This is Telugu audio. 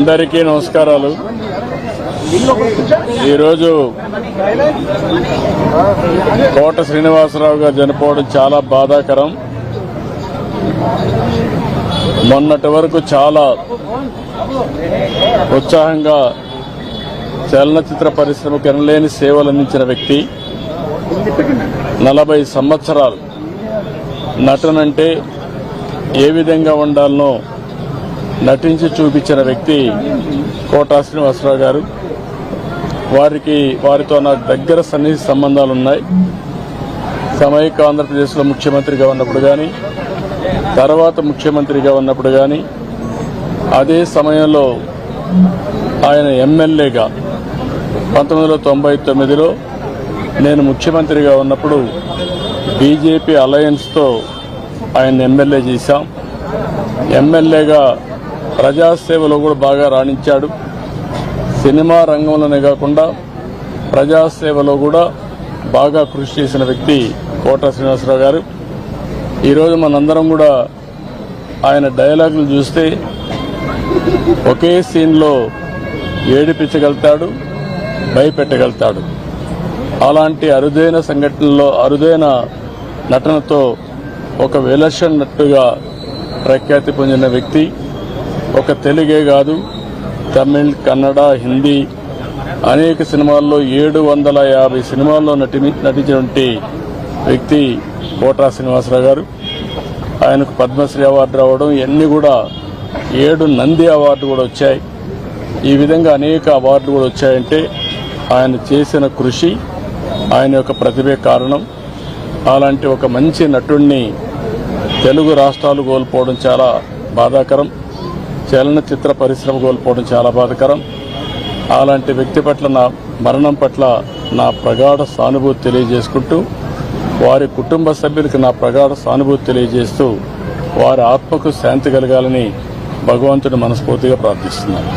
అందరికీ నమస్కారాలు. ఈరోజు కోట శ్రీనివాసరావు గారు చనిపోవడం చాలా బాధాకరం. మొన్నటి వరకు చాలా ఉత్సాహంగా చలనచిత్ర పరిశ్రమకు ఎనలేని సేవలు అందించిన వ్యక్తి. 40 సంవత్సరాలు నటనంటే ఏ విధంగా ఉండాలనో నటించి చూపించిన వ్యక్తి కోట శ్రీనివాసరావు గారు. వారితో నాకు దగ్గర సన్నిహిత సంబంధాలున్నాయి. సమైక్య ఆంధ్రప్రదేశ్లో ముఖ్యమంత్రిగా ఉన్నప్పుడు కానీ, తర్వాత ముఖ్యమంత్రిగా ఉన్నప్పుడు కానీ, అదే సమయంలో ఆయన ఎమ్మెల్యేగా 1999లో నేను ముఖ్యమంత్రిగా ఉన్నప్పుడు బీజేపీ అలయన్స్తో ఆయన ఎమ్మెల్యే చేశాం. ఎమ్మెల్యేగా ప్రజాసేవలో కూడా బాగా రాణించాడు. సినిమా రంగంలోనే కాకుండా ప్రజాసేవలో కూడా బాగా కృషి చేసిన వ్యక్తి కోట శ్రీనివాసరావు గారు. ఈరోజు మనందరం కూడా ఆయన డైలాగులు చూస్తే ఒకే సీన్లో ఏడిపించగలుగుతాడు, భయపెట్టగలుగుతాడు. అలాంటి అరుదైన సంఘటనలో అరుదైన నటనతో ఒక విలక్షణ నటుగా ప్రఖ్యాతి పొందిన వ్యక్తి. ఒక తెలుగే కాదు, తమిళ్, కన్నడ, హిందీ అనేక సినిమాల్లో 750 సినిమాల్లో నటించినటువంటి వ్యక్తి కోట శ్రీనివాసరావు గారు. ఆయనకు పద్మశ్రీ అవార్డు రావడం, ఇవన్నీ కూడా 7 నంది అవార్డు కూడా వచ్చాయి. ఈ విధంగా అనేక అవార్డులు కూడా వచ్చాయంటే ఆయన చేసిన కృషి, ఆయన యొక్క ప్రతిభే కారణం. అలాంటి ఒక మంచి నటుడిని తెలుగు రాష్ట్రాలు కోల్పోవడం చాలా బాధాకరం. చలనచిత్ర పరిశ్రమ కోల్పోవడం చాలా బాధాకరం. అలాంటి వ్యక్తి పట్ల నా మరణం పట్ల నా ప్రగాఢ సానుభూతి తెలియజేసుకుంటూ, వారి కుటుంబ సభ్యులకు నా ప్రగాఢ సానుభూతి తెలియజేస్తూ, వారి ఆత్మకు శాంతి కలగాలని భగవంతుని మనస్ఫూర్తిగా ప్రార్థిస్తున్నాను.